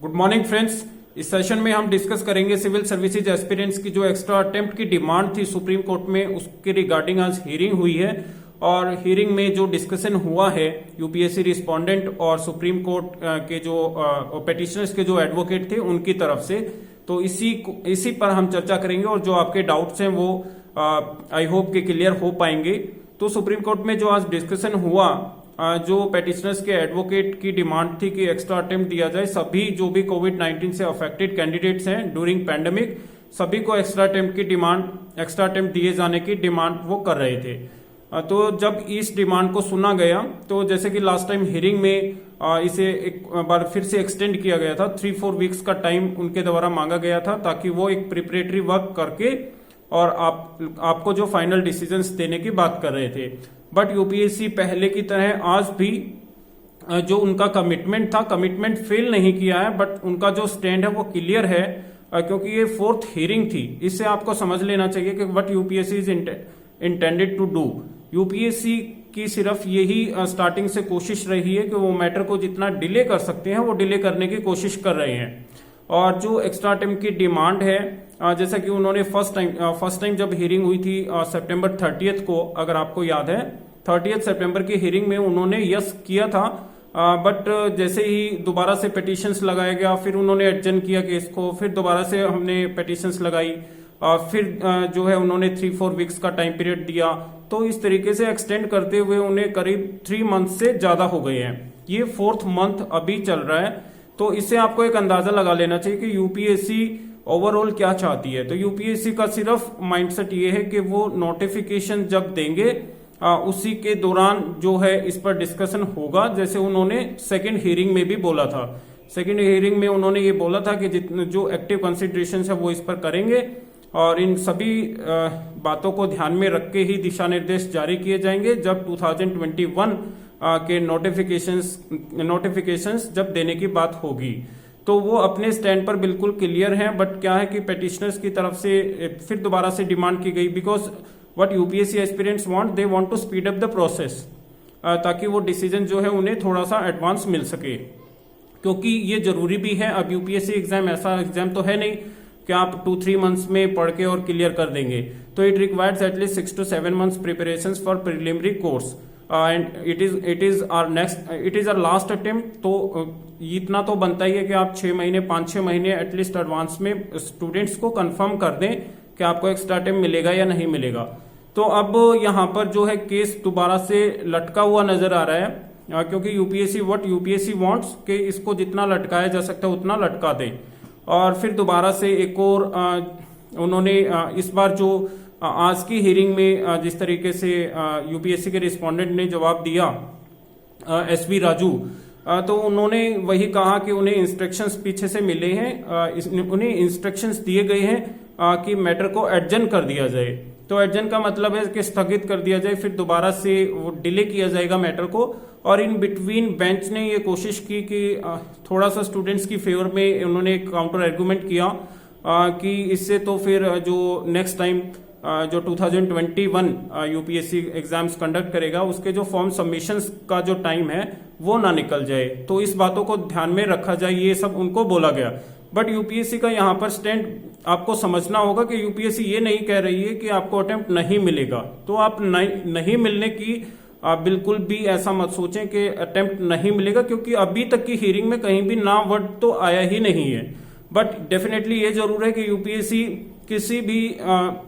Good morning friends. इस session में हम डिस्कस करेंगे सिविल सर्विसेज एस्पिरेंट्स की जो एक्स्ट्रा अटेम्प्ट की डिमांड थी सुप्रीम कोर्ट में, उसके रिगार्डिंग आज हियरिंग हुई है और हियरिंग में जो डिस्कशन हुआ है यूपीएससी रिस्पोंडेंट और सुप्रीम कोर्ट के जो पेटिशनर्स के जो एडवोकेट थे उनकी तरफ से, तो इसी पर हम चर्चा करेंगे और जो आपके डाउट्स हैं वो आई होप के क्लियर हो पाएंगे। तो सुप्रीम कोर्ट में जो आज डिस्कशन हुआ, जो पेटिशनर्स के एडवोकेट की डिमांड थी कि एक्स्ट्रा अटेम्प्ट दिया जाए, सभी जो भी कोविड-19 से अफेक्टेड कैंडिडेट्स हैं ड्यूरिंग पैंडेमिक, सभी को एक्स्ट्रा अटेम्प्ट दिए जाने की डिमांड वो कर रहे थे। तो जब इस डिमांड को सुना गया तो जैसे कि लास्ट टाइम हियरिंग में इसे एक बार फिर से एक्सटेंड किया गया था, 3-4 वीक्स का टाइम उनके द्वारा मांगा गया था ताकि वो एक प्रिपरेटरी वर्क करके और आपको जो फाइनल डिसीजंस देने की बात कर रहे थे। बट यूपीएससी पहले की तरह आज भी जो उनका कमिटमेंट था, कमिटमेंट फेल नहीं किया है, बट उनका जो स्टैंड है वो क्लियर है, क्योंकि ये 4th हियरिंग थी। इससे आपको समझ लेना चाहिए कि what UPSC is intended to do. UPSC की सिर्फ यही स्टार्टिंग से कोशिश रही है कि वो मैटर को जितना डिले कर सकते हैं वो डिले करने की कोशिश कर रहे हैं। और जो एक्स्ट्रा अटेम्प्ट की डिमांड है, जैसा कि उन्होंने फर्स्ट टाइम जब हियरिंग हुई थी सितंबर 30 को, अगर आपको याद है 30 सितंबर की हियरिंग में उन्होंने यस किया था, बट जैसे ही दोबारा से पिटीशंस लगाया गया, फिर उन्होंने एडजन किया केस को, फिर दोबारा से हमने पिटीशंस लगाई, फिर जो है उन्होंने 3-4 वीक्स का टाइम पीरियड दिया। तो इस तरीके से एक्सटेंड करते हुए उन्हें करीब 3 मंथ से ज्यादा हो गए हैं। ये 4th मंथ अभी चल रहा है। तो इससे आपको एक अंदाजा लगा लेना चाहिए कि यूपीएससी ओवरऑल क्या चाहती है। तो यूपीएससी का सिर्फ माइंडसेट ये है कि वो नोटिफिकेशन जब देंगे उसी के दौरान जो है इस पर डिस्कशन होगा, जैसे उन्होंने सेकंड हियरिंग में भी बोला था। सेकंड हियरिंग में उन्होंने ये बोला था कि जितने जो एक्टिव कंसिडरेशन है वो इस पर करेंगे और इन सभी बातों को ध्यान में रख के ही दिशा निर्देश जारी किए जाएंगे जब 2021 के नोटिफिकेशंस जब देने की बात होगी। तो वो अपने स्टैंड पर बिल्कुल क्लियर हैं, बट क्या है कि पेटिशनर्स की तरफ से फिर दोबारा से डिमांड की गई, because what UPSC aspirants want, they want to speed up the process, ताकि वो डिसीजन जो है उन्हें थोड़ा सा एडवांस मिल सके, क्योंकि ये जरूरी भी है। अब यूपीएससी एग्जाम ऐसा एग्जाम तो है नहीं कि आप 2-3 मंथ्स में पढ़ के और क्लियर कर देंगे। तो it requires at least 6 to 7 months preparation for preliminary course and it is our last attempt. तो इतना तो बनता ही है कि आप 5-6 महीने एटलीस्ट एडवांस में स्टूडेंट्स को कंफर्म कर दें कि आपको एक्स्ट्रा अटेम्प्ट मिलेगा या नहीं मिलेगा। तो अब यहाँ पर जो है केस दोबारा से लटका हुआ नजर आ रहा है, क्योंकि यूपीएससी वांट्स कि इसको जितना लटकाया जा सकता है उतना लटका दे। और फिर दोबारा से एक और उन्होंने इस बार जो आज की हियरिंग में जिस तरीके से यूपीएससी के रिस्पोंडेंट ने जवाब दिया, एसवी राजू, तो उन्होंने वही कहा कि उन्हें इंस्ट्रक्शंस पीछे से मिले हैं, उन्हें इंस्ट्रक्शंस दिए गए हैं कि मैटर को एडजन कर दिया जाए। तो एडजन का मतलब है कि स्थगित कर दिया जाए, फिर दोबारा से वो डिले किया जाएगा मैटर को। और इन बिटवीन बेंच ने ये कोशिश की कि थोड़ा सा स्टूडेंट्स की फेवर में उन्होंने एक काउंटर आर्गुमेंट किया कि इससे तो फिर जो नेक्स्ट टाइम जो 2021 यूपीएससी एग्जाम्स कंडक्ट करेगा उसके जो फॉर्म सबमिशंस का जो टाइम है वो ना निकल जाए, तो इस बातों को ध्यान में रखा जाए, ये सब उनको बोला गया। बट यूपीएससी का यहाँ पर स्टैंड आपको समझना होगा कि यूपीएससी ये नहीं कह रही है कि आपको अटेम्प्ट नहीं मिलेगा। तो आप नहीं मिलने की बिल्कुल भी ऐसा मत सोचें कि अटेम्प्ट नहीं मिलेगा, क्योंकि अभी तक की हियरिंग में कहीं भी ना वर्ड तो आया ही नहीं है। बट डेफिनेटली ये जरूर है कि यूपीएससी किसी भी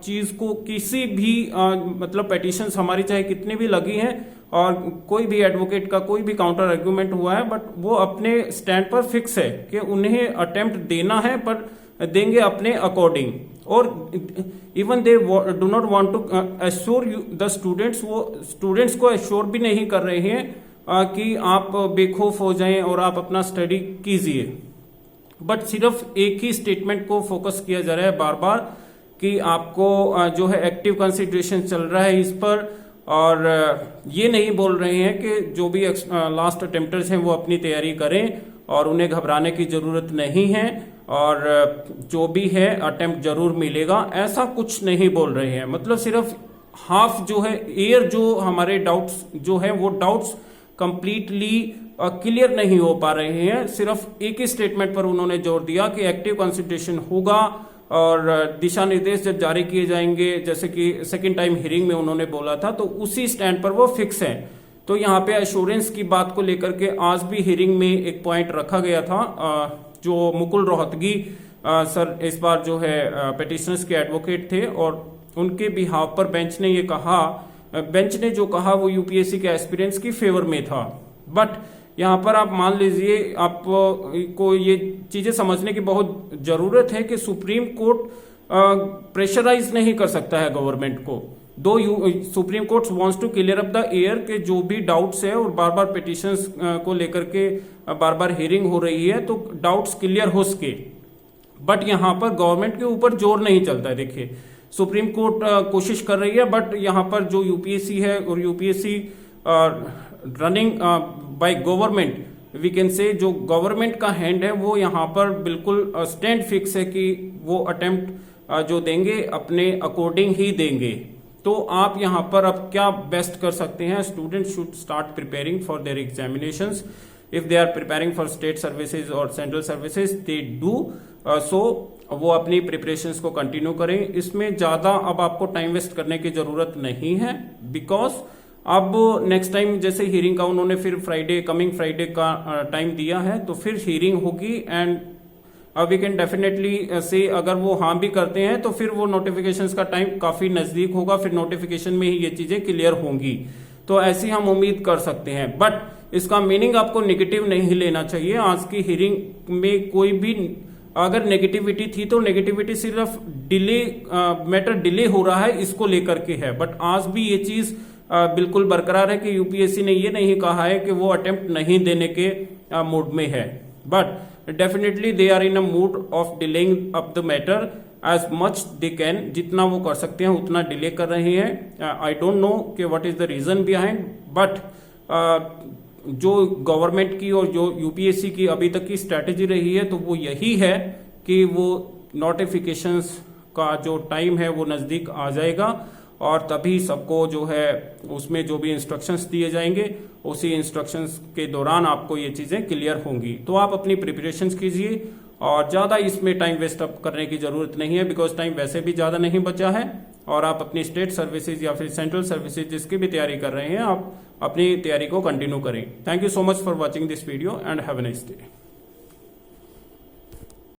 चीज को, किसी भी मतलब पेटिशंस हमारी चाहे कितनी भी लगी हैं और कोई भी एडवोकेट का कोई भी काउंटर आर्गुमेंट हुआ है, बट वो अपने स्टैंड पर फिक्स है कि उन्हें अटेम्प्ट देना है, पर देंगे अपने अकॉर्डिंग। और even they do not want to assure the students, वो स्टूडेंट्स को एश्योर भी नहीं कर रहे हैं कि आप बेखौफ हो जाएं और आप अपना स्टडी कीजिए, बट सिर्फ एक ही स्टेटमेंट को फोकस किया जा रहा है बार बार कि आपको जो है एक्टिव कंसिडरेशन चल रहा है इस पर, और ये नहीं बोल रहे हैं कि जो भी लास्ट अटेम्प्टर्स हैं वो अपनी तैयारी करें और उन्हें घबराने की जरूरत नहीं है और जो भी है अटेम्प्ट जरूर मिलेगा, ऐसा कुछ नहीं बोल रहे हैं। मतलब सिर्फ हाफ जो है एयर, जो हमारे डाउट्स जो है वो डाउट्स कंप्लीटली क्लियर नहीं हो पा रहे हैं। सिर्फ एक ही स्टेटमेंट पर उन्होंने जोर दिया कि एक्टिव कंसल्टेशन होगा और दिशा निर्देश जब जारी किए जाएंगे, जैसे कि सेकेंड टाइम हियरिंग में उन्होंने बोला था, तो उसी स्टैंड पर वो फिक्स है। तो यहाँ पे एश्योरेंस की बात को लेकर के आज भी हियरिंग में एक पॉइंट रखा गया था। जो मुकुल रोहतगी सर इस बार जो है पिटिशनर्स के एडवोकेट थे और उनके बिहाफ पर बेंच ने ये कहा, बेंच ने जो कहा वो यूपीएससी के एस्पिरेंट्स की फेवर में था। बट यहाँ पर आप मान लीजिए, आपको ये चीजें समझने की बहुत जरूरत है कि सुप्रीम कोर्ट प्रेशराइज नहीं कर सकता है गवर्नमेंट को। Though Supreme Court wants to clear up the air के जो भी डाउट्स है, और बार बार पिटिशंस को लेकर के बार बार हियरिंग हो रही है, तो डाउट्स क्लियर हो सके। बट यहाँ पर गवर्नमेंट के ऊपर जोर नहीं चलता है। देखिए, सुप्रीम कोर्ट कोशिश कर रही है, बट यहाँ पर जो यूपीएससी है और UPSC running by government, we can say जो गवर्नमेंट का हैंड है वो यहाँ पर बिल्कुल स्टैंड फिक्स है कि वो अटेम्प्ट जो देंगे अपने अकॉर्डिंग ही देंगे। तो आप यहाँ पर अब क्या बेस्ट कर सकते हैं? Student should start preparing for their examinations. If they are preparing for state services और central services, they do so वो अपनी प्रिपरेशंस को कंटिन्यू करें। इसमें ज्यादा अब आपको टाइम वेस्ट करने की जरूरत नहीं है, बिकॉज अब नेक्स्ट टाइम जैसे हियरिंग का उन्होंने फिर फ्राइडे, कमिंग फ्राइडे का टाइम दिया है, तो फिर हियरिंग होगी एंड वी कैन डेफिनेटली से अगर वो हाँ भी करते हैं तो फिर वो नोटिफिकेशंस का टाइम काफी नजदीक होगा, फिर नोटिफिकेशन में ही ये चीजें क्लियर होंगी। तो ऐसी हम उम्मीद कर सकते हैं, बट इसका मीनिंग आपको नेगेटिव नहीं लेना चाहिए। आज की हियरिंग में कोई भी अगर नेगेटिविटी थी तो नेगेटिविटी सिर्फ डिले, मैटर डिले हो रहा है इसको लेकर के है। बट आज भी ये चीज बिल्कुल बरकरार है कि यूपीएससी ने ये नहीं कहा है कि वो अटेम्प्ट नहीं देने के मूड में है, but definitely they are in a mood of delaying up the matter as much they can. जितना वो कर सकते हैं उतना डिले कर रहे हैं। आई डोंट नो कि what is the reason behind, but जो गवर्नमेंट की और जो यूपीएससी की अभी तक की स्ट्रैटेजी रही है तो वो यही है कि वो नोटिफिकेशंस का जो टाइम है वो नजदीक आ जाएगा और तभी सबको जो है उसमें जो भी इंस्ट्रक्शंस दिए जाएंगे उसी इंस्ट्रक्शंस के दौरान आपको ये चीजें क्लियर होंगी। तो आप अपनी प्रिपरेशंस कीजिए और ज्यादा इसमें टाइम वेस्ट अप करने की जरूरत नहीं है, बिकॉज टाइम वैसे भी ज्यादा नहीं बचा है और आप अपनी स्टेट सर्विसेज या फिर सेंट्रल सर्विसेज जिसकी भी तैयारी कर रहे हैं आप अपनी तैयारी को कंटिन्यू करें। Thank you so much for watching this video and have a nice day.